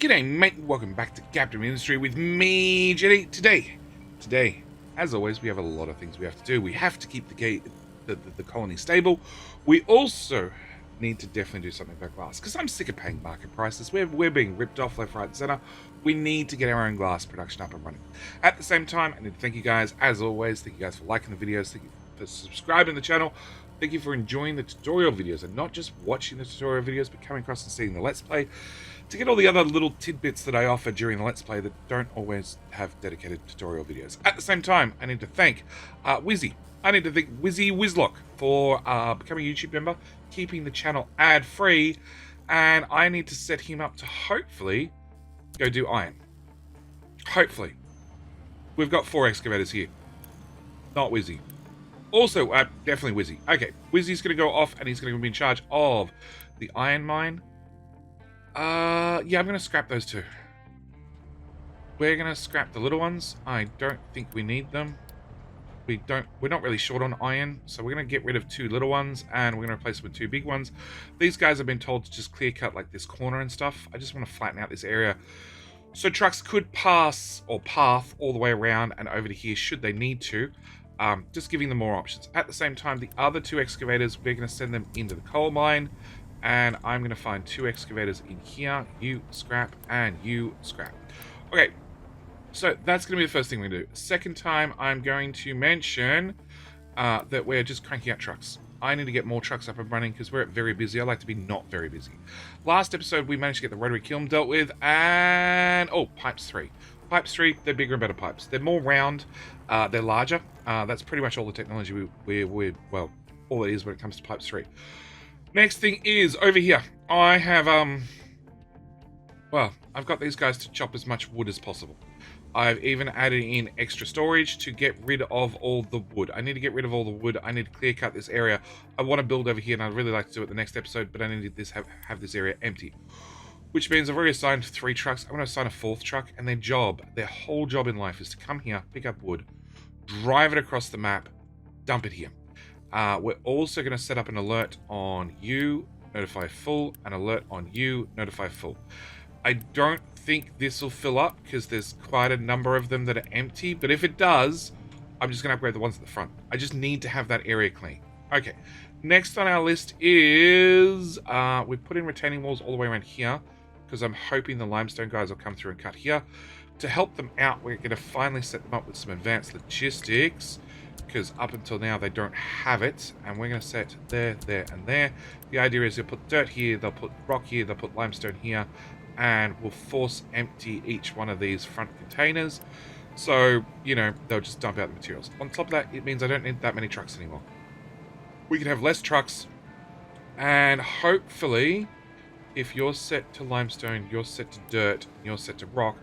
G'day mate, welcome back to Captain Industry with me, Jetty. Today, as always, we have a lot of things we have to do. We have to keep the colony stable. We also need to definitely do something about glass, because I'm sick of paying market prices. We're being ripped off left, right, and center. We need to get our own glass production up and running. At the same time, I need to thank you guys, as always. Thank you guys for liking the videos. Thank you for subscribing to the channel. Thank you for enjoying the tutorial videos and not just watching the tutorial videos, but coming across and seeing the Let's Play to get all the other little tidbits that I offer during the Let's Play that don't always have dedicated tutorial videos. At the same time, I need to thank Wizzy. I need to thank Wizzy Wizlock for becoming a YouTube member, keeping the channel ad-free, and I need to set him up to hopefully go do iron. Hopefully. We've got 4 excavators here. Not Wizzy. Also, definitely Wizzy. Okay, Wizzy's going to go off and he's going to be in charge of the iron mine. Yeah, I'm going to scrap those 2. We're going to scrap the little ones. I don't think we need them. We're not really short on iron, so we're going to get rid of 2 little ones and we're going to replace them with 2 big ones. These guys have been told to just clear cut like this corner and stuff. I just want to flatten out this area so trucks could pass or path all the way around and over to here should they need to. Just giving them more options. At the same time, the other 2 excavators, we're going to send them into the coal mine, and I'm going to find 2 excavators in here. You scrap and you scrap. Okay, so that's going to be the first thing we do. Second time, I'm going to mention that we're just cranking out trucks. I need to get more trucks up and running because we're very busy. I like to be not very busy. Last episode, we managed to get the rotary kiln dealt with, and oh, pipes 3. Pipes 3, they're bigger and better pipes. They're more round, they're larger. That's pretty much all the technology well, all it is when it comes to pipes 3. Next thing is, over here, I have, well, I've got these guys to chop as much wood as possible. I've even added in extra storage to get rid of all the wood. I need to get rid of all the wood. I need to clear cut this area. I want to build over here, and I'd really like to do it the next episode, but I need to have this area empty. Which means I've already assigned 3 trucks. I'm going to assign a 4th truck, and their whole job in life is to come here, pick up wood, drive it across the map, dump it here. We're also going to set up an alert on you, notify full, an alert on you, notify full. I don't think this will fill up because there's quite a number of them that are empty, but if it does, I'm just going to upgrade the ones at the front. I just need to have that area clean. Okay, next on our list is we put in retaining walls all the way around here because I'm hoping the limestone guys will come through and cut here. To help them out, we're going to finally set them up with some advanced logistics because up until now they don't have it, and we're going to set there, there, and there. The idea is they'll put dirt here, they'll put rock here, they'll put limestone here, and we'll force empty each one of these front containers. So, you know, they'll just dump out the materials. On top of that, it means I don't need that many trucks anymore. We can have less trucks, and hopefully, if you're set to limestone, you're set to dirt, and you're set to rock,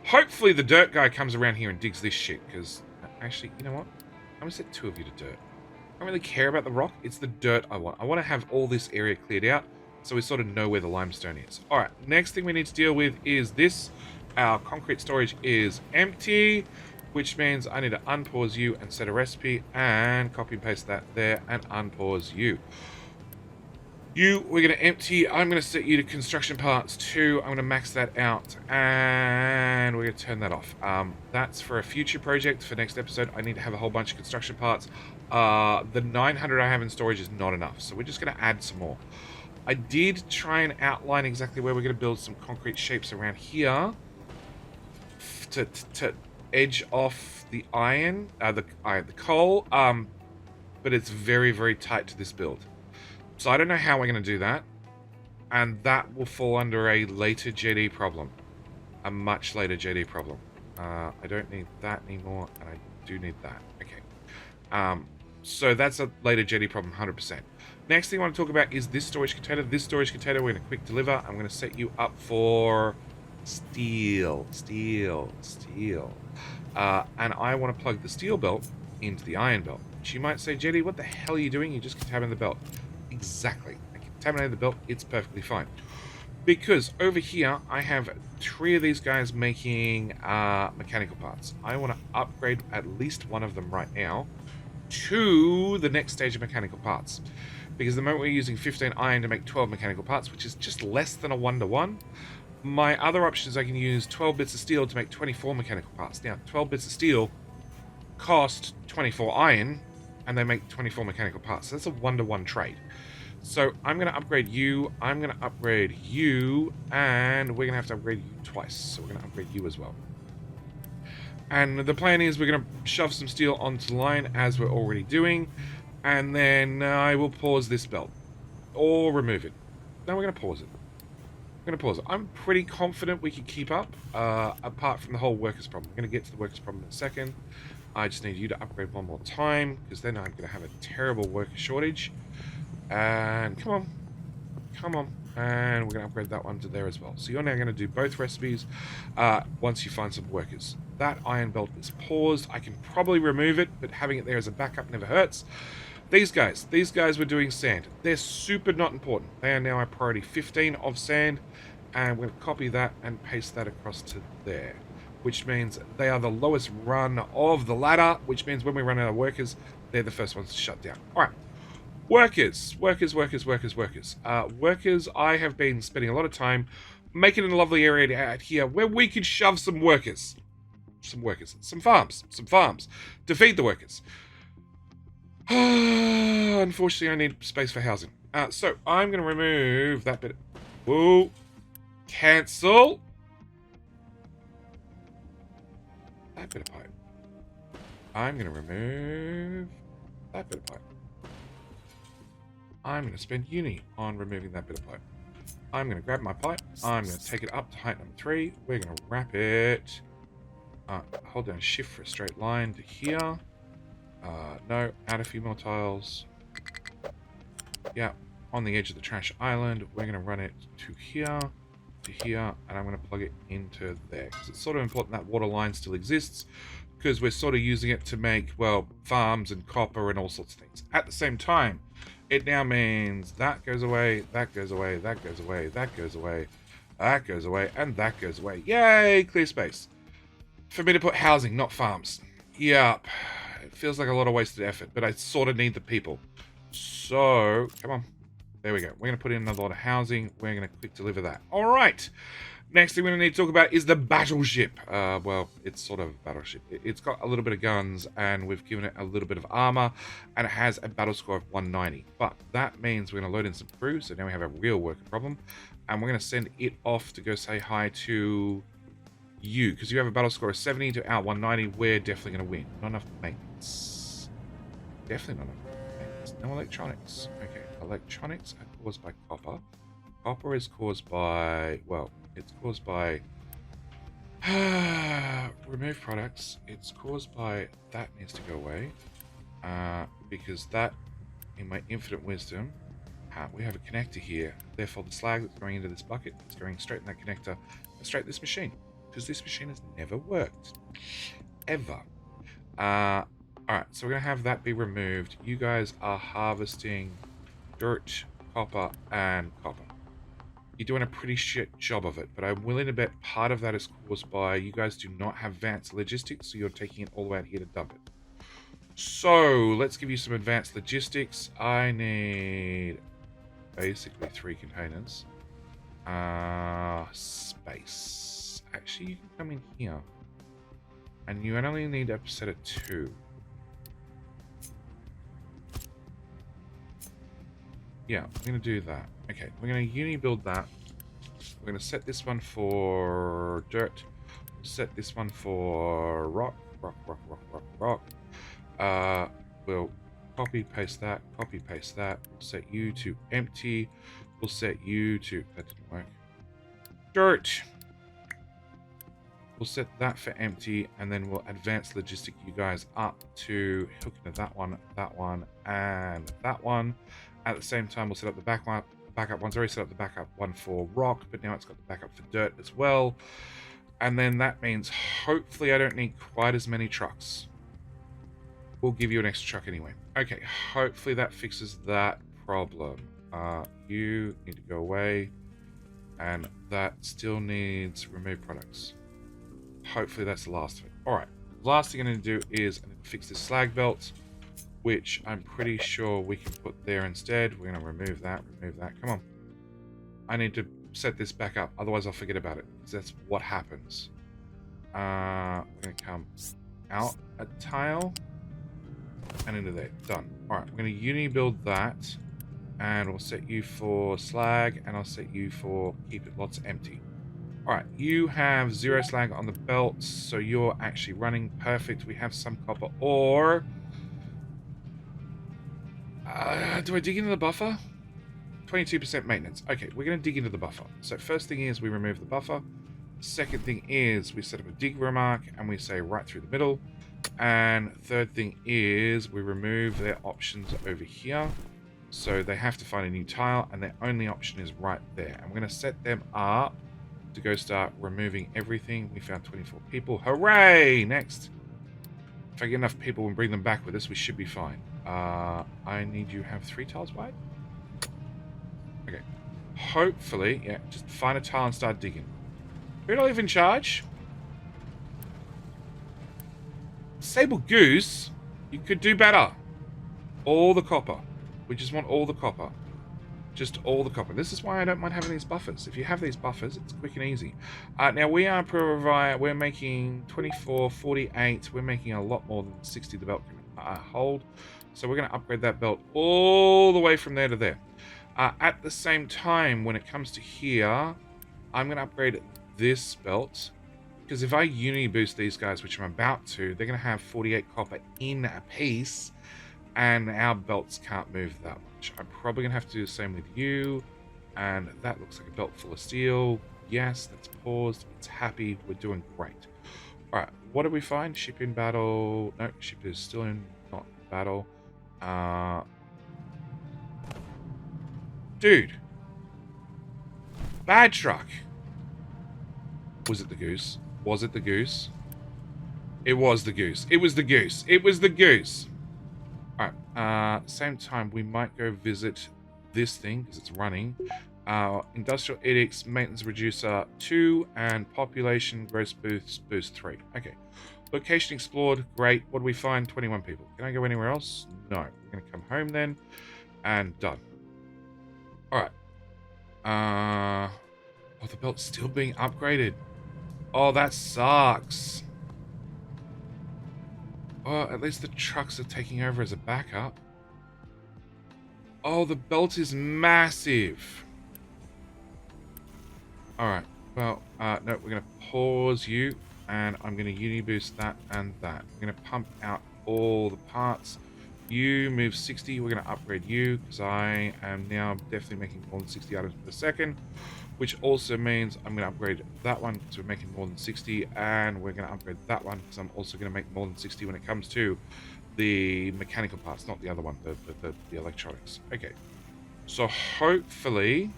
hopefully the dirt guy comes around here and digs this shit, because, actually, you know what? I'm going to set 2 of you to dirt. I don't really care about the rock, it's the dirt I want. I want to have all this area cleared out, so we sort of know where the limestone is. Alright, next thing we need to deal with is this. Our concrete storage is empty, which means I need to unpause you and set a recipe, and copy and paste that there, and unpause you. You, we're going to empty. I'm going to set you to construction parts 2. I'm going to max that out, and we're going to turn that off. That's for a future project for next episode. I need to have a whole bunch of construction parts. The 900 I have in storage is not enough, so we're just going to add some more. I did try and outline exactly where we're going to build some concrete shapes around here to edge off the iron, the coal, but it's very, very tight to this build. So I don't know how we're going to do that, and that will fall under a later JD problem, a much later JD problem. I don't need that anymore, and I do need that. Okay, so that's a later JD problem, 100%. Next thing I want to talk about is this storage container. This storage container, we're going to quick deliver. I'm going to set you up for steel, and I want to plug the steel belt into the iron belt. Which you might say, Jetty, what the hell are you doing? You just contaminated the belt. Exactly. I contaminated the belt. It's perfectly fine. Because over here, I have 3 of these guys making mechanical parts. I want to upgrade at least one of them right now to the next stage of mechanical parts. Because the moment we're using 15 iron to make 12 mechanical parts, which is just less than a 1-to-1, My other option is I can use 12 bits of steel to make 24 mechanical parts. Now, 12 bits of steel cost 24 iron, and they make 24 mechanical parts. So that's a 1-to-1 trade. So I'm going to upgrade you, I'm going to upgrade you, and we're going to have to upgrade you twice. So we're going to upgrade you as well. And the plan is we're going to shove some steel onto the line, as we're already doing, and then I will pause this belt. Or remove it. No, we're going to pause it. We're going to pause it. I'm pretty confident we can keep up, apart from the whole workers problem. We're going to get to the workers problem in a second. I just need you to upgrade one more time, because then I'm going to have a terrible worker shortage. And come on. Come on. And we're going to upgrade that one to there as well. So you're now going to do both recipes once you find some workers. That iron belt is paused. I can probably remove it, but having it there as a backup never hurts. These guys were doing sand. They're super not important. They are now a priority 15 of sand, and we're going to copy that and paste that across to there, which means they are the lowest run of the ladder, which means when we run out of workers, they're the first ones to shut down. All right. Workers, I have been spending a lot of time making a lovely area out here where we could shove some workers. Some farms. Defeat the workers. Unfortunately, I need space for housing. So I'm going to remove that bit. Whoa. Cancel. That bit of pipe. I'm going to remove that bit of pipe. I'm going to spend uni on removing that bit of pipe. I'm going to grab my pipe. I'm going to take it up to height number 3. We're going to wrap it. Hold down shift for a straight line to here. No, add a few more tiles. Yeah, on the edge of the trash island. We're going to run it to here, and I'm going to plug it into there. Because it's sort of important that water line still exists, because we're sort of using it to make, well, farms and copper and all sorts of things. At the same time, it now means that goes away, that goes away, that goes away, that goes away, that goes away, and that goes away. Yay, clear space. For me to put housing, not farms. Yup. It feels like a lot of wasted effort, but I sort of need the people. So, come on. There we go. We're going to put in another lot of housing. We're going to quick deliver that. All right. Next thing we're going to need to talk about is the Battleship. Well, it's sort of a Battleship. It's got a little bit of guns, and we've given it a little bit of armor, and it has a battle score of 190. But that means we're going to load in some crew, so now we have a real worker problem. And we're going to send it off to go say hi to you, because you have a battle score of 70 to out 190. We're definitely going to win. Not enough maintenance. Definitely not enough maintenance. No electronics. Okay, electronics are caused by copper. Copper is caused by, well, it's caused by remove products. It's caused by that needs to go away, because that, in my infinite wisdom, we have a connector here. Therefore, the slag that's going into this bucket is going straight in that connector and straight to this machine, because this machine has never worked ever. All right, so we're gonna have that be removed. You guys are harvesting dirt, copper, and copper. You're doing a pretty shit job of it, but I'm willing to bet part of that is caused by you guys do not have advanced logistics, so you're taking it all the way out here to dump it. So, let's give you some advanced logistics. I need basically 3 containers. Space. Actually, you can come in here. And you only need a set of 2. Yeah, I'm going to do that. Okay, we're going to uni build that. We're going to set this one for dirt. Set this one for rock. We'll copy, paste that. We'll set you to empty. We'll set you to... That didn't work. Dirt. We'll set that for empty, and then we'll advance logistic you guys up to hook into that one, and that one. At the same time, we'll set up the backup one's already set up the backup one for rock, but now it's got the backup for dirt as well. And then that means hopefully I don't need quite as many trucks. We'll give you an extra truck anyway. Okay, hopefully that fixes that problem. You need to go away, and that still needs remove products. Hopefully that's the last of it. All right, last thing I need to do is I need to fix this slag belt, which I'm pretty sure we can put there instead. We're going to remove that. Come on. I need to set this back up. Otherwise, I'll forget about it. Because that's what happens. We're going to come out a tile and into there. Done. Alright, we're going to uni build that. And we'll set you for slag. And I'll set you for keep it lots empty. Alright, you have 0 slag on the belt. So you're actually running perfect. We have some copper ore. Do I dig into the buffer? 22% maintenance. Okay, we're going to dig into the buffer. So first thing is we remove the buffer. Second thing is we set up a dig remark and we say right through the middle. And third thing is we remove their options over here. So they have to find a new tile and their only option is right there. And we're going to set them up to go start removing everything. We found 24 people. Hooray! Next. If I get enough people and bring them back with us, we should be fine. I need you to have 3 tiles wide. Okay. Hopefully, yeah, just find a tile and start digging. Who do I leave in charge? Sable Goose, you could do better. All the copper. We just want all the copper. Just all the copper. This is why I don't mind having these buffers. If you have these buffers, it's quick and easy. Now, we're making 24, 48. We're making a lot more than 60 the belt can hold. So we're going to upgrade that belt all the way from there to there. At the same time, when it comes to here, I'm going to upgrade this belt. Because if I uni boost these guys, which I'm about to, they're going to have 48 copper in a piece. And our belts can't move that much. I'm probably going to have to do the same with you. And that looks like a belt full of steel. Yes, that's paused. It's happy. We're doing great. Alright, what did we find? Ship in battle. No, ship is still in not battle. Dude. Bad truck. Was it the goose? Was it the goose? It was the goose. It was the goose. It was the goose. Alright, same time, we might go visit this thing, because it's running. Industrial Edicts, Maintenance Reducer 2, and Population Gross Boost 3. Okay. Location explored, great. What do we find? 21 people. Can I go anywhere else? No. We're going to come home then, and done. Alright. Oh, the belt's still being upgraded. Oh, that sucks. Oh, at least the trucks are taking over as a backup. Oh, the belt is massive. Alright, well, no, we're going to pause you, and I'm going to uni boost that and that. We're going to pump out all the parts. You move 60, we're going to upgrade you, because I am now definitely making more than 60 items per second, which also means I'm going to upgrade that one, because we're making more than 60, and we're going to upgrade that one, because I'm also going to make more than 60 when it comes to the mechanical parts, not the other one, the electronics. Okay, so hopefully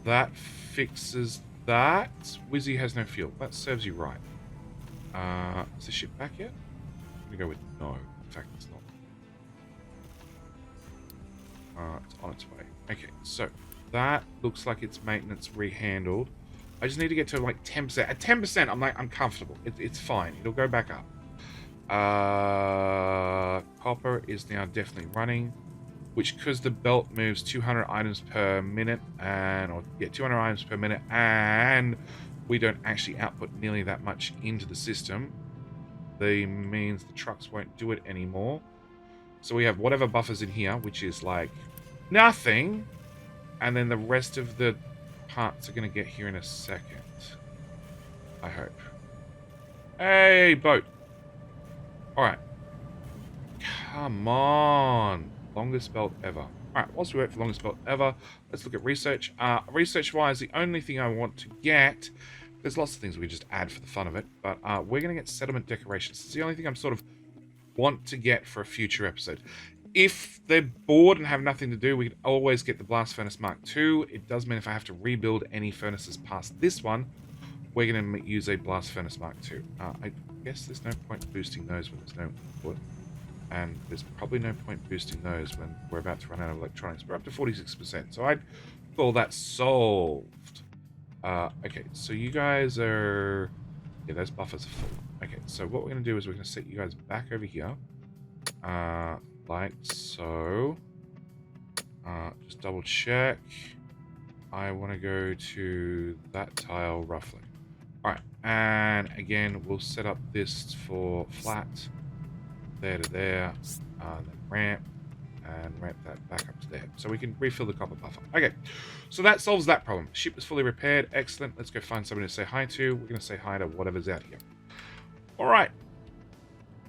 that fixes that. Wizzy has no fuel. That serves you right. Is the ship back yet? I'm going to go with no. In fact, it's not. It's on its way. Okay, so that looks like it's maintenance rehandled. I just need to get to like 10%. At 10%, I'm comfortable. It's fine. It'll go back up. Copper is now definitely running, which because the belt moves 200 items per minute, and 200 items per minute, and we don't actually output nearly that much into the system. That means the trucks won't do it anymore. So we have whatever buffers in here, which is like nothing. And then the rest of the parts are going to get here in a second. I hope. Hey, boat. Alright. Come on. Longest belt ever. Alright, whilst we wait for longest belt ever, let's look at research. Research-wise, the only thing I want to get... There's lots of things we just add for the fun of it, but we're going to get settlement decorations. It's the only thing I'm sort of want to get for a future episode. If they're bored and have nothing to do, we can always get the Blast Furnace Mark II. It does mean if I have to rebuild any furnaces past this one, we're going to use a Blast Furnace Mark II. I guess there's no point boosting those when there's no input. And there's probably no point boosting those when we're about to run out of electronics. We're up to 46%, so I'd call that solved. Okay, so you guys are... Yeah, those buffers are full. Okay, so what we're going to do is we're going to set you guys back over here. Like so. Just double check. I want to go to that tile roughly. All right, and again, we'll set up this for flat, there to there, and then ramp, and ramp that back up to there. So we can refill the copper buffer. Okay, so that solves that problem. Ship is fully repaired. Excellent. Let's go find somebody to say hi to. We're going to say hi to whatever's out here. All right.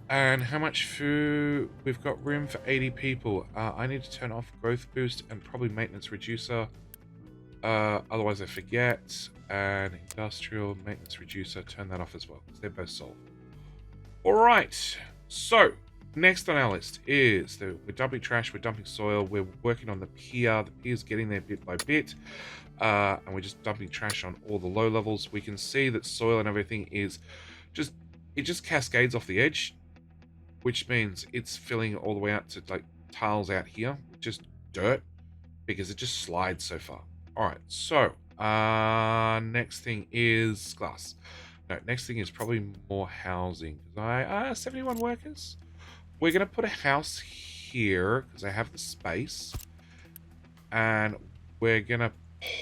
And how much food? We've got room for 80 people. I need to turn off growth boost and probably maintenance reducer. Otherwise I forget. And industrial maintenance reducer, turn that off as well, because they're both solved. All right. So next on our list is we're dumping trash, we're dumping soil, we're working on the pier. The pier's getting there bit by bit. And we're just dumping trash on all the low levels. We can see that soil and everything is just cascades off the edge, which means it's filling all the way out to like tiles out here, just dirt, because it just slides so far. All right, so next thing is glass. No, next thing is probably more housing. 71 workers. We're gonna put a house here because I have the space, and we're gonna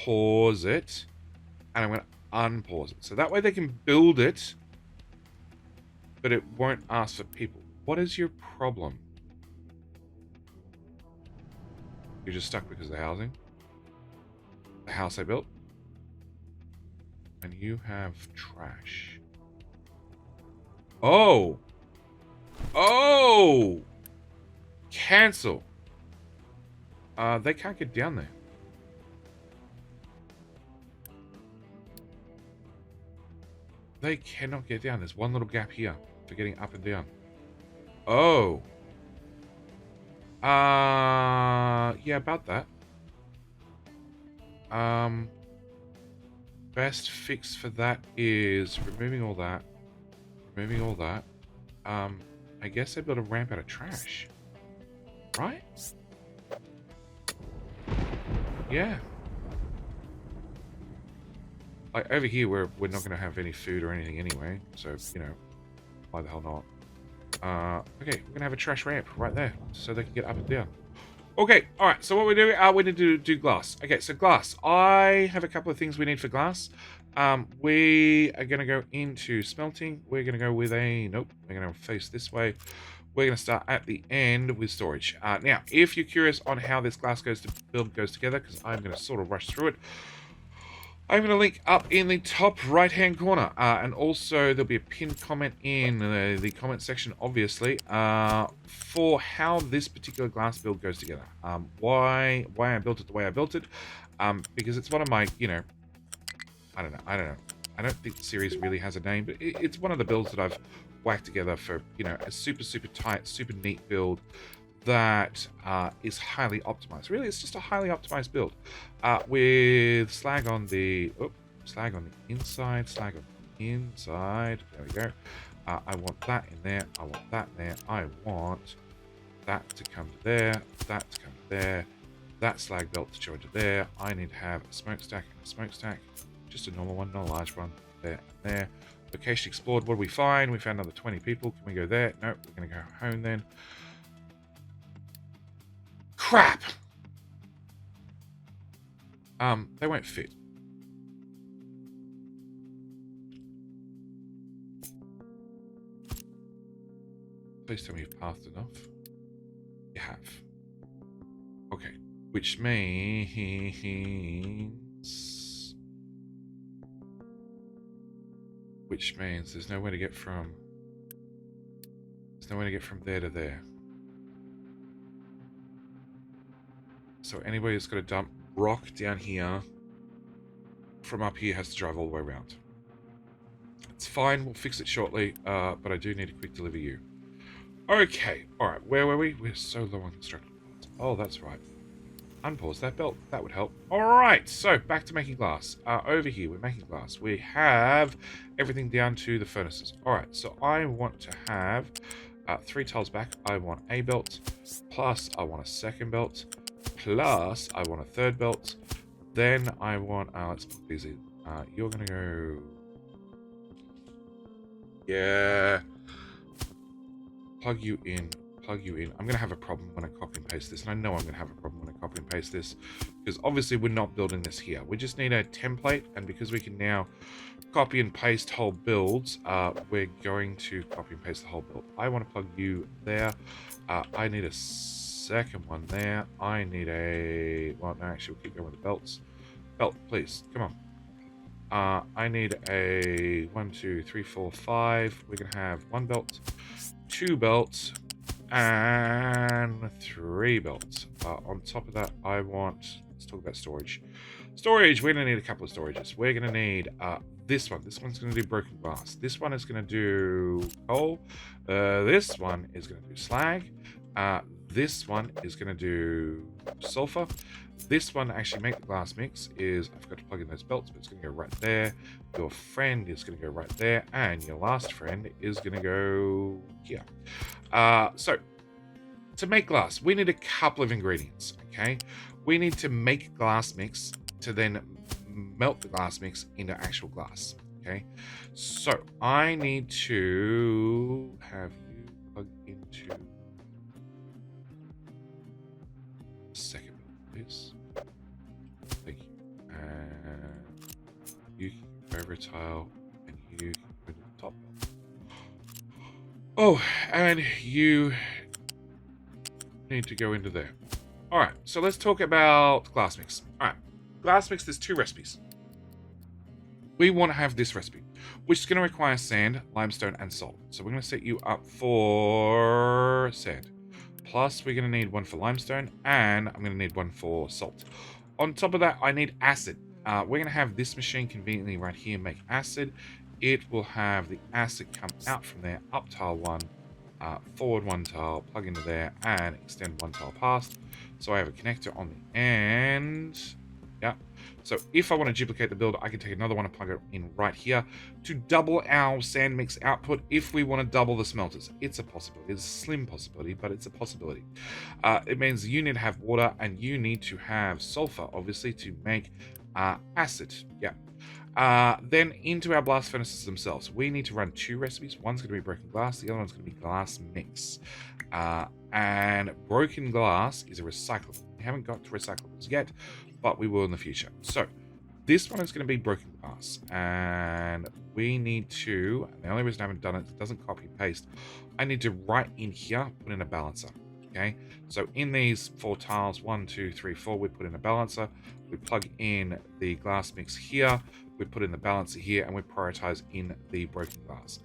pause it, and I'm gonna unpause it, so that way they can build it, but it won't ask for people. What is your problem? You're just stuck because of the housing? The house I built? And you have trash. Oh! Oh! Cancel. They can't get down there. They cannot get down. There's one little gap here for getting up and down. Oh. Yeah, about that. Best fix for that is removing all that. Removing all that. I guess I'd build a ramp out of trash. Right? Yeah. Like, over here, we're not going to have any food or anything anyway. So, you know, why the hell not? Okay, we're gonna have a trash ramp right there, so they can get up and down. Okay, all right. So what we do? We need to do glass. Okay, so glass. I have a couple of things we need for glass. We are gonna go into smelting. We're gonna go with a nope. We're gonna face this way. We're gonna start at the end with storage. Now, if you're curious on how this glass goes together, because I'm gonna sort of rush through it. I'm going to link up in the top right-hand corner, and also there'll be a pinned comment in the comment section, obviously, for how this particular glass build goes together. Why I built it the way I built it, because it's one of my, you know, I don't know. I don't think the series really has a name, but it's one of the builds that I've whacked together for, you know, a super tight, super neat build that is highly optimized. Really, it's just a highly optimized build with slag on the inside, slag on the inside. There we go. I want that in there. I want that in there. I want that to come to there. That to come to there. That slag belt to join to there. I need to have a smokestack and a smokestack. Just a normal one, not a large one. There and there. Location explored. What do we find? We found another 20 people. Can we go there? No, we're going to go home then. Crap! They won't fit. Please tell me you've pathed enough. You have. Okay. Which means... there's no way to get from... There's no way to get from there to there. So anybody that's got to dump rock down here from up here has to drive all the way around. It's fine, we'll fix it shortly, but I do need a quick deliver you. Okay, alright, where were we? We're so low on construction parts. Oh, that's right. Unpause that belt, that would help. Alright, so back to making glass. Over here, we're making glass. We have everything down to the furnaces. Alright, so I want to have 3 tiles back. I want a belt, plus I want a second belt, plus I want a third belt. Then I want, let's put these in. You're gonna go, yeah, plug you in plug you in. I'm going to have a problem when I copy and paste this, and I know I'm going to have a problem when I copy and paste this, because obviously we're not building this here. We just need a template, and because we can now copy and paste whole builds, we're going to copy and paste the whole build. I want to plug you there. I need a second one there. I need a... Well, no, actually, we'll keep going with the belts. Belt, please. Come on. I need a 1, 2, 3, 4, 5. We're going to have 1 belt, 2 belts, and 3 belts. On top of that, I want... Let's talk about storage. Storage, we're going to need a couple of storages. We're going to need this one. This one's going to do broken glass. This one is going to do coal. This one is going to do slag. This one is going to do sulfur. This one, actually make the glass mix, is, I forgot to plug in those belts, but it's going to go right there. Your friend is going to go right there. And your last friend is going to go here. So, to make glass, we need a couple of ingredients, okay? We need to make glass mix to then melt the glass mix into actual glass, okay? So, I need to have you plug into the second belt, please. Thank you. And you can go over a tile, and you can go to the top belt. Oh, and you need to go into there. All right, so let's talk about glass mix. All right, glass mix, there's 2 recipes. We want to have this recipe, which is going to require sand, limestone, and salt. So we're going to set you up for sand. Plus, we're going to need 1 for limestone, and I'm going to need 1 for salt. On top of that, I need acid. We're going to have this machine conveniently right here make acid. It will have the acid come out from there, up tile 1, forward 1 tile, plug into there, and extend 1 tile past. So I have a connector on the end. Yeah. So if I want to duplicate the build, I can take another one and plug it in right here to double our sand mix output if we want to double the smelters. It's a possibility. It's a slim possibility, but it's a possibility. It means you need to have water and you need to have sulfur, obviously, to make acid. Yeah. Then into our blast furnaces themselves, we need to run 2 recipes. One's going to be broken glass. The other one's going to be glass mix. And broken glass is a recyclable. We haven't got to recyclables yet, but we will in the future. So this one is going to be broken glass, and we need to, and the only reason I haven't done it, it doesn't copy and paste. I need to right in here put in a balancer. Okay, so in these 4 tiles, 1, 2, 3, 4, we put in a balancer. We plug in the glass mix here. We put in the balancer here, and we prioritize in the broken glass.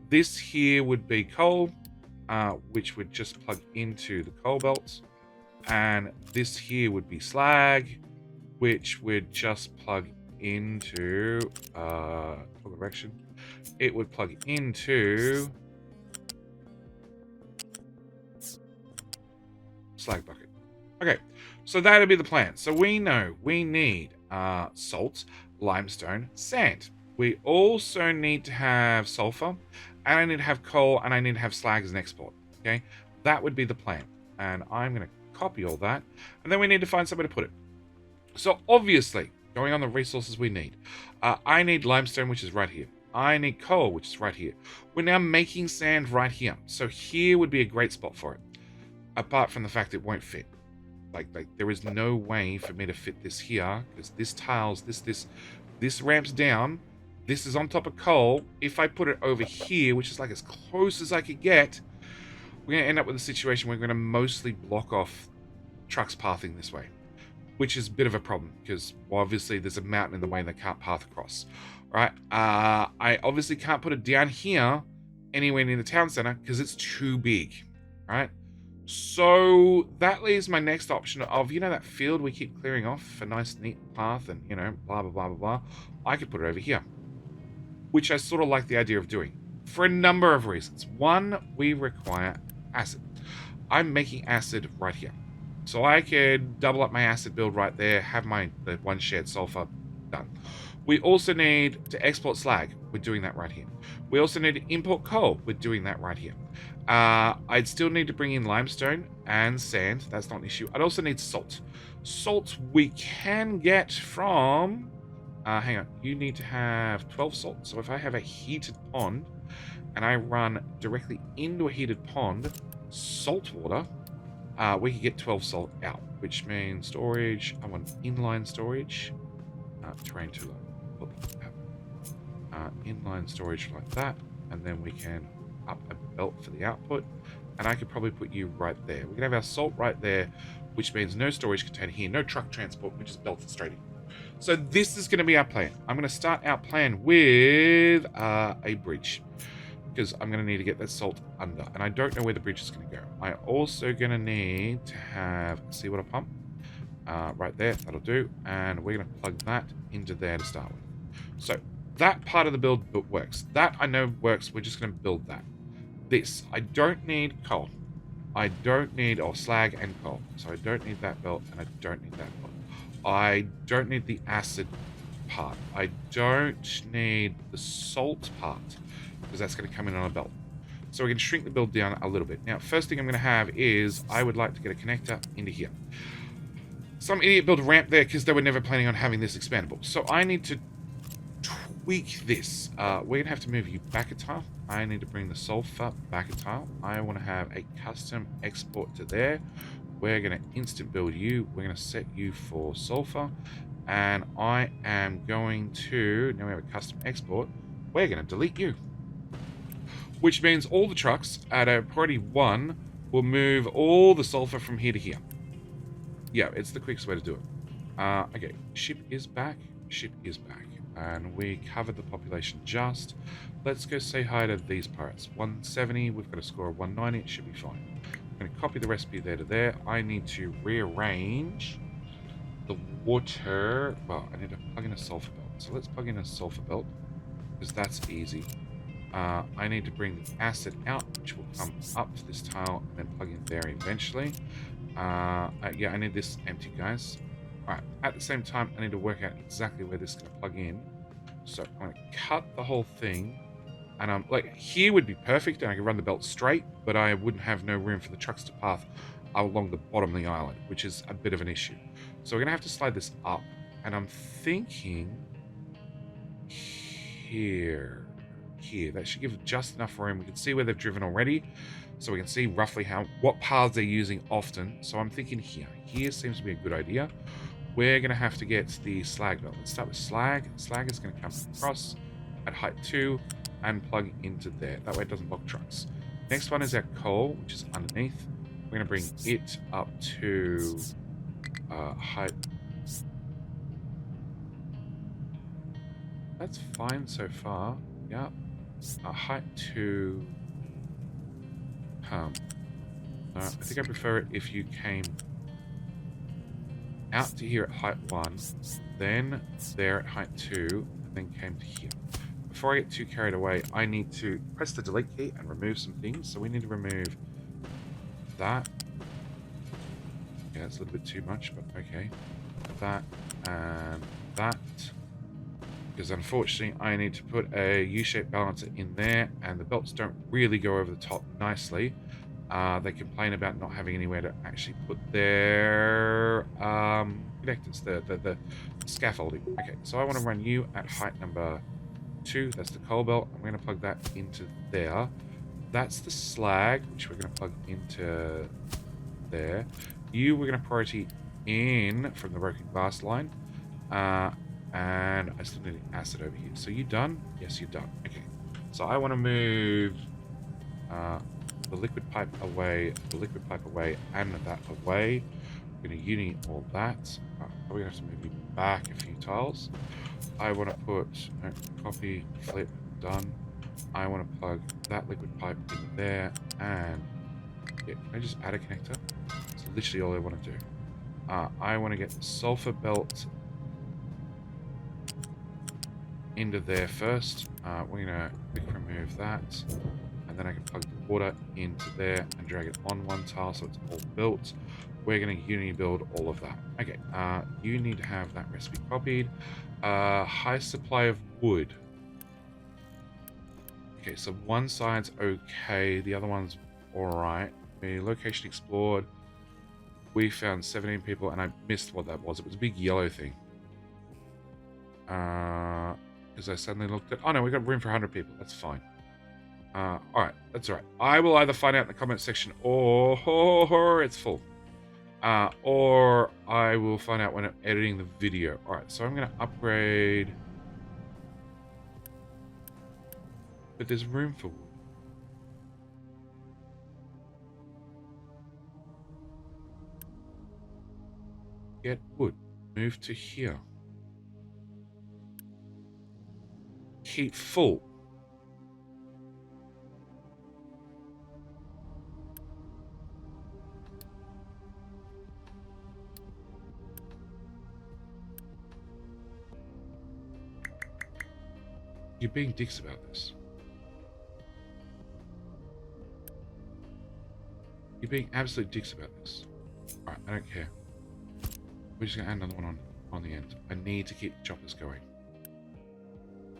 This here would be coal, which would just plug into the coal belt. And this here would be slag, which would just plug into direction. It would plug into slag bucket. Okay, so that'd be the plan. So we know we need salt, limestone, sand. We also need to have sulfur, and I need to have coal, and I need to have slag as an export. Okay, that would be the plan. And I'm going to copy all that, and then we need to find somewhere to put it. So obviously, going on the resources we need, I need limestone, which is right here. I need coal, which is right here. We're now making sand right here, so here would be a great spot for it. Apart from the fact it won't fit, like there is no way for me to fit this here, because this tiles, this ramps down. This is on top of coal. If I put it over here, which is like as close as I could get, we're going to end up with a situation where we're going to mostly block off trucks pathing this way, which is a bit of a problem because, well, obviously there's a mountain in the way they can't path across, right? I obviously can't put it down here anywhere near the town center because it's too big, right? So that leaves my next option of, you know, that field we keep clearing off for nice, neat path and, you know, blah, blah, blah, blah, blah. I could put it over here, which I sort of like the idea of doing for a number of reasons. One, we require acid. I'm making acid right here. So I could double up my acid build right there, have the 1 shared sulfur done. We also need to export slag. We're doing that right here. We also need to import coal. We're doing that right here. I'd still need to bring in limestone and sand. That's not an issue. I'd also need salt. Salt we can get from... hang on. You need to have 12 salt. So if I have a heated pond and I run directly into a heated pond, salt water, we could get 12 salt out, which means storage. I want inline storage. Terrain too low. Inline storage like that, and then we can up a belt for the output, and I could probably put you right there. We can have our salt right there, which means no storage container here, no truck transport, we just belt it straight in. So this is going to be our plan. I'm going to start our plan with a bridge, because I'm going to need to get that salt under, and I don't know where the bridge is going to go. I'm also going to need to have a seawater pump right there. That'll do, and we're going to plug that into there to start with. So that part of the build works. That I know works. We're just going to build that. This, I don't need coal. I don't need, or slag and coal. So I don't need that belt, and I don't need that belt. I don't need the acid part. I don't need the salt part, because that's going to come in on a belt. So we can shrink the build down a little bit. Now, first thing I'm going to have is I would like to get a connector into here. Some idiot built a ramp there because they were never planning on having this expandable. So I need to tweak this. We're going to have to move you back a tile. I need to bring the sulfur back a tile. I want to have a custom export to there. We're going to instant build you. We're going to set you for sulfur. And I am going to, now we have a custom export, we're going to delete you. Which means all the trucks at a priority 1 will move all the sulfur from here to here. Yeah, it's the quickest way to do it. Okay, ship is back. Ship is back. And we covered the population just. Let's go say hi to these pirates. 170, we've got a score of 190, it should be fine. I'm going to copy the recipe there to there. I need to rearrange the water. Well, I need to plug in a sulfur belt. So let's plug in a sulfur belt, because that's easy. I need to bring the acid out, which will come up to this tile and then plug in there eventually. Yeah, I need this empty, guys. Alright, at the same time, I need to work out exactly where this is going to plug in. So I'm going to cut the whole thing. And like, here would be perfect, and I can run the belt straight, but I wouldn't have no room for the trucks to path along the bottom of the island, which is a bit of an issue. So we're going to have to slide this up. And I'm thinking here. That should give just enough room. We can see where they've driven already, so we can see roughly what paths they're using often. So I'm thinking here. Here seems to be a good idea. We're going to have to get the slag belt. Let's start with slag. Slag is going to come across at height 2 and plug into there. That way it doesn't block trucks. Next one is our coal, which is underneath. We're going to bring it up to height. That's fine so far. Yeah. Height 2. I think I prefer it if you came out to here at height 1, then there at height 2, and then came to here. Before I get too carried away, I need to press the delete key and remove some things. So we need to remove that. Yeah, it's a little bit too much, but okay. That and that. Because unfortunately, I need to put a U-shaped balancer in there, and the belts don't really go over the top nicely. They complain about not having anywhere to actually put their connectors, the scaffolding. Okay, so I want to run you at height number 2. That's the coal belt. I'm going to plug that into there. That's the slag, which we're going to plug into there. You, we're going to priority in from the broken glass line. And I still need acid over here. So you done? Yes, you're done. Okay. So I want to move the liquid pipe away, and that away. I'm going to uni all that. Probably have to move you back a few tiles. I want to put copy, flip, done. I want to plug that liquid pipe in there, and yeah, can I just add a connector? That's literally all I want to do. I want to get the sulfur belt into there first. We're going to quick remove that, and then I can plug the water into there and drag it on one tile so it's all built. We're going to uni build all of that. Okay, you need to have that recipe copied. High supply of wood. Okay, so one side's okay, the other one's alright. The location explored. We found 17 people, and I missed what that was. It was a big yellow thing. Because I suddenly looked at... Oh no, we got room for 100 people. That's fine. Alright, that's alright. I will either find out in the comment section or it's full. Or I will find out when I'm editing the video. Alright, so I'm going to upgrade. But there's room for wood. Get wood. Move to here. Keep full. You're being dicks about this. You're being absolute dicks about this. Alright, I don't care. We're just going to add another one on the end. I need to keep the choppers going.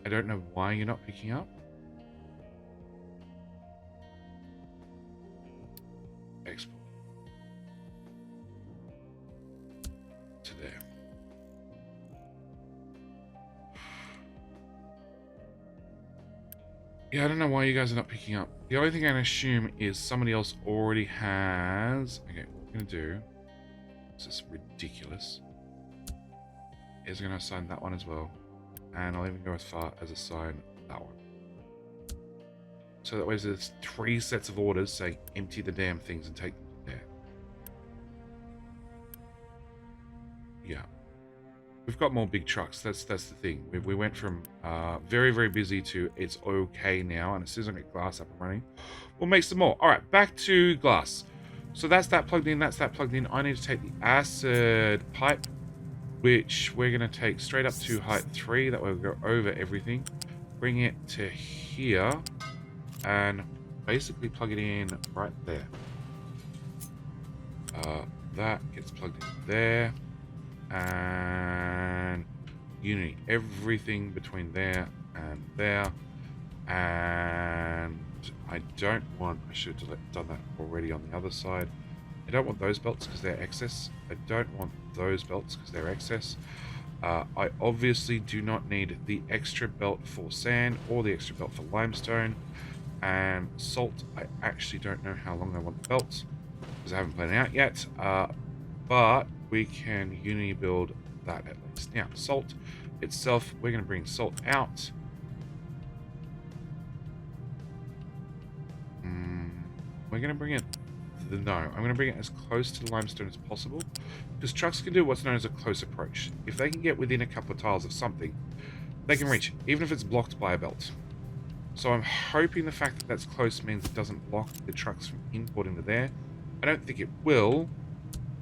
I don't know why you're not picking up. Export. To there. Yeah, I don't know why you guys are not picking up. The only thing I can assume is somebody else already has... Okay, what we're going to do... This is ridiculous. Is going to assign that one as well. And I'll even go as far as assign that one. So that way there's 3 sets of orders saying empty the damn things and take them there. Yeah. We've got more big trucks. That's the thing. We went from very, very busy to it's okay now. And as soon as I get glass up and running, we'll make some more. All right, back to glass. So that's that plugged in. That's that plugged in. I need to take the acid pipe, which we're going to take straight up to height 3. That way we'll go over everything. Bring it to here. And basically plug it in right there. That gets plugged in there. And unity. Everything between there and there. And I don't want... I should have done that already on the other side. I don't want those belts because they're excess. I don't want those belts because they're excess. I obviously do not need the extra belt for sand or the extra belt for limestone. And salt, I actually don't know how long I want the belts because I haven't planned it out yet. But we can unity build that at least. Now, salt itself, we're going to bring salt out. We're going to bring it... No, I'm going to bring it as close to the limestone as possible because trucks can do what's known as a close approach. If they can get within a couple of tiles of something, they can reach it, even if it's blocked by a belt. So I'm hoping the fact that that's close means it doesn't block the trucks from importing to there. I don't think it will,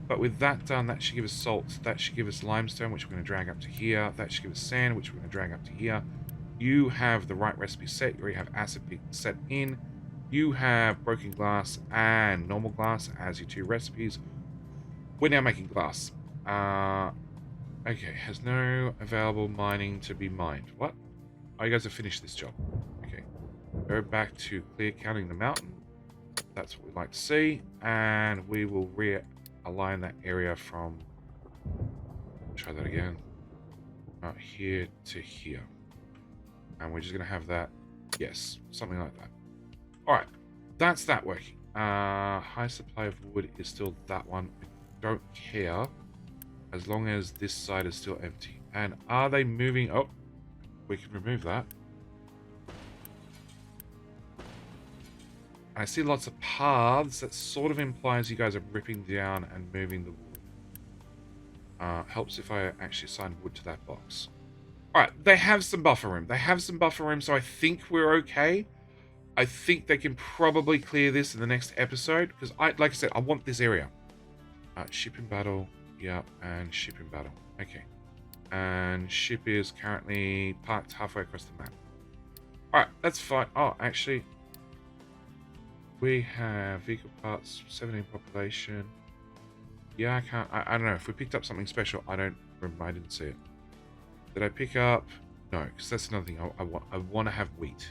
but with that done, that should give us salt, that should give us limestone, which we're going to drag up to here, that should give us sand, which we're going to drag up to here. You have the right recipe set, you already have acid set in. You have broken glass and normal glass as your 2 recipes. We're now making glass. Okay, has no available mining to be mined. What? Oh, you guys have finished this job. Okay. Go back to clear counting the mountain. That's what we'd like to see. And we will realign that area from... Try that again. Here to here. And we're just going to have that... Yes, something like that. Alright, that's that working. High supply of wood is still that one. I don't care as long as this side is still empty. And are they moving? Oh, we can remove that. I see lots of paths. That sort of implies you guys are ripping down and moving the wood. Helps if I actually assign wood to that box. Alright, they have some buffer room. They have some buffer room, so I think we're okay. I think they can probably clear this in the next episode because like I said, I want this area. Ship in battle, yeah, and ship in battle. Okay, and ship is currently parked halfway across the map. All right, that's fine. Oh, actually, we have vehicle parts, 17 population. Yeah, I can't. I don't know if we picked up something special. I didn't see it. Did I pick up? No, because that's another thing I want. I want to have wheat.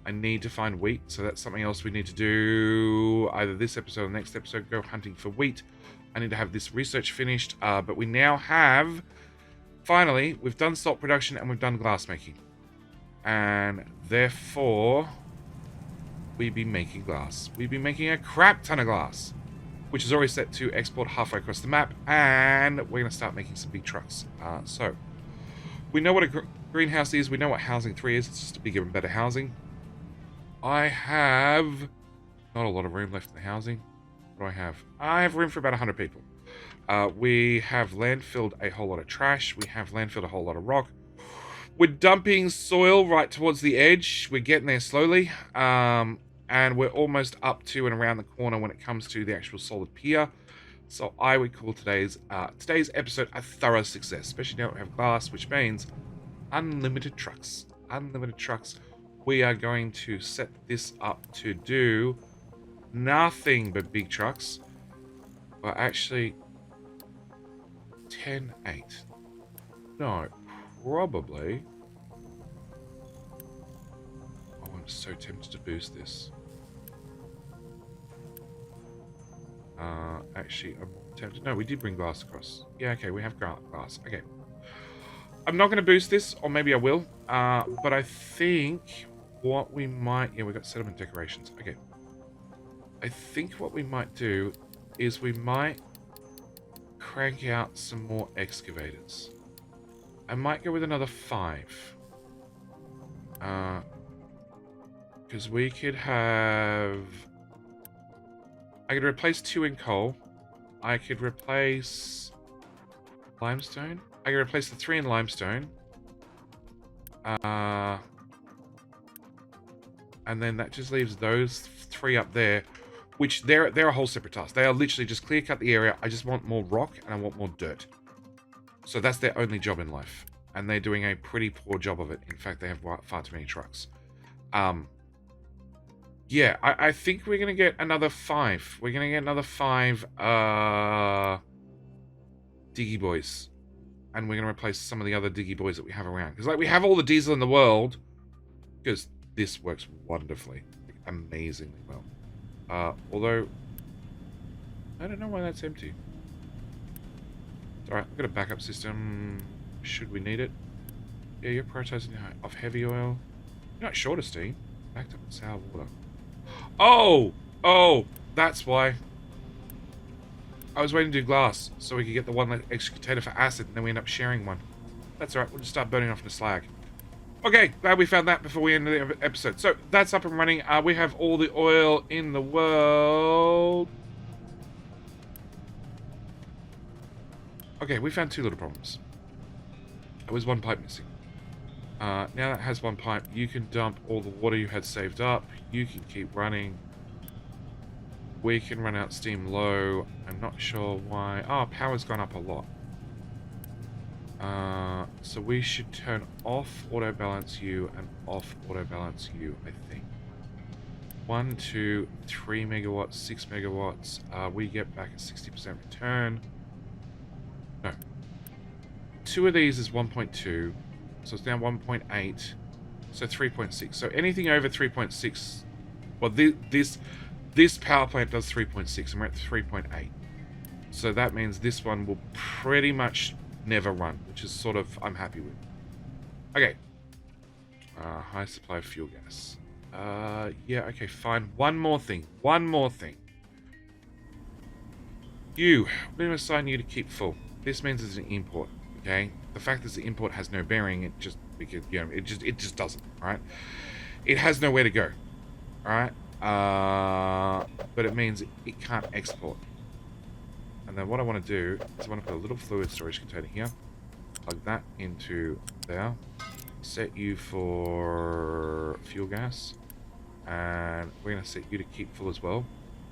I need to find wheat, so that's something else we need to do either this episode or next episode, go hunting for wheat. I need to have this research finished, but we now have, finally, we've done salt production and we've done glass making. And therefore, we be making glass. We'd be making a crap ton of glass, which is already set to export halfway across the map, and we're going to start making some big trucks. So, we know what a greenhouse is, we know what housing 3 is, it's just a bigger and better housing. I have not a lot of room left in the housing. What do I have? I have room for about 100 people. We have landfilled a whole lot of trash, we have landfilled a whole lot of rock. We're dumping soil right towards the edge, we're getting there slowly. And we're almost up to and around the corner when it comes to the actual solid pier. So I would call today's episode a thorough success, especially now we have glass, which means unlimited trucks. Unlimited trucks. We are going to set this up to do nothing but big trucks. Well, actually, 10-8. No, probably. Oh, I'm so tempted to boost this. Actually, I'm tempted. No, we did bring glass across. Yeah, okay, we have glass. Okay. I'm not going to boost this, or maybe I will. But I think what we might... Yeah, we got settlement decorations. Okay. I think what we might do is we might crank out some more excavators. I might go with another 5. Because we could have... I could replace 2 in coal. I could replace limestone. I could replace the 3 in limestone. And then that just leaves those 3 up there, which they're a whole separate task. They are literally just clear cut the area. I just want more rock and I want more dirt. So that's their only job in life. And they're doing a pretty poor job of it. In fact, they have far too many trucks. Yeah, I think we're going to get another 5. We're going to get another 5 Diggy Boys. And we're going to replace some of the other Diggy Boys that we have around. Because, like, we have all the diesel in the world. Because this works wonderfully. Like, amazingly well. Although, I don't know why that's empty. It's alright, we've got a backup system. Should we need it? Yeah, you're prioritizing off heavy oil. You're not short of steam. Backed up in sour water. Oh, that's why. I was waiting to do glass, so we could get the one extra container for acid, and then we end up sharing one. That's alright, we'll just start burning off the slag. Okay, glad we found that before we end the episode. So, that's up and running. We have all the oil in the world. Okay, we found 2 little problems. There was 1 pipe missing. Now that has 1 pipe, you can dump all the water you had saved up. You can keep running. We can run out steam low. I'm not sure why. Oh, power's gone up a lot. So we should turn off auto balance you and off auto balance you, I think. 1, 2, 3 megawatts, 6 megawatts. We get back a 60% return. No. 2 of these is 1.2. So it's now 1.8. So 3.6. So anything over 3.6. Well, this power plant does 3.6, and we're at 3.8. So that means this one will pretty much never run, which is sort of I'm happy with. Okay. High supply of fuel gas. Yeah, okay, fine. One more thing. You. We're going to assign you to keep full. This means it's an import. Okay, the fact that the import has no bearing, it just because it just doesn't. All right, it has nowhere to go. All right, but it means it can't export. And then what I want to do is I want to put a little fluid storage container here, plug that into there, set you for fuel gas, and we're going to set you to keep full as well,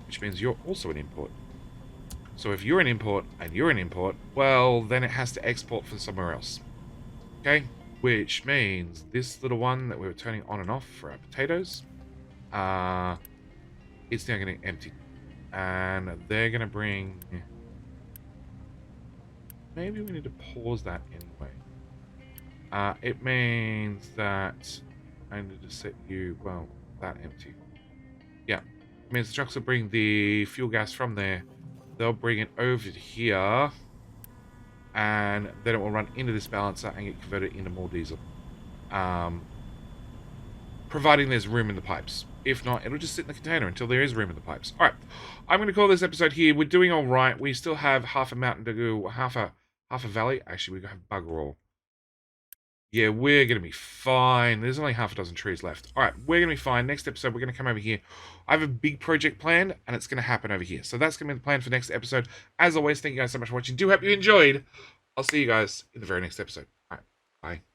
which means you're also an import. So if you're an import and you're an import, well, then it has to export from somewhere else. Okay? Which means this little one that we were turning on and off for our potatoes, it's now getting empty. And they're going to bring... Maybe we need to pause that anyway. It means that I need to set you, well, that empty. Yeah. It means the trucks will bring the fuel gas from there. They'll bring it over to here, and then it will run into this balancer and get converted into more diesel. providing there's room in the pipes. If not, it'll just sit in the container until there is room in the pipes. All right, I'm going to call this episode here. We're doing all right. We still have half a mountain to go, half a valley. Actually, we have bugger all. Yeah, we're going to be fine. There's only half a dozen trees left. All right, we're going to be fine. Next episode, we're going to come over here. I have a big project planned, and it's going to happen over here. So that's going to be the plan for next episode. As always, thank you guys so much for watching. Do hope you enjoyed. I'll see you guys in the very next episode. All right, bye.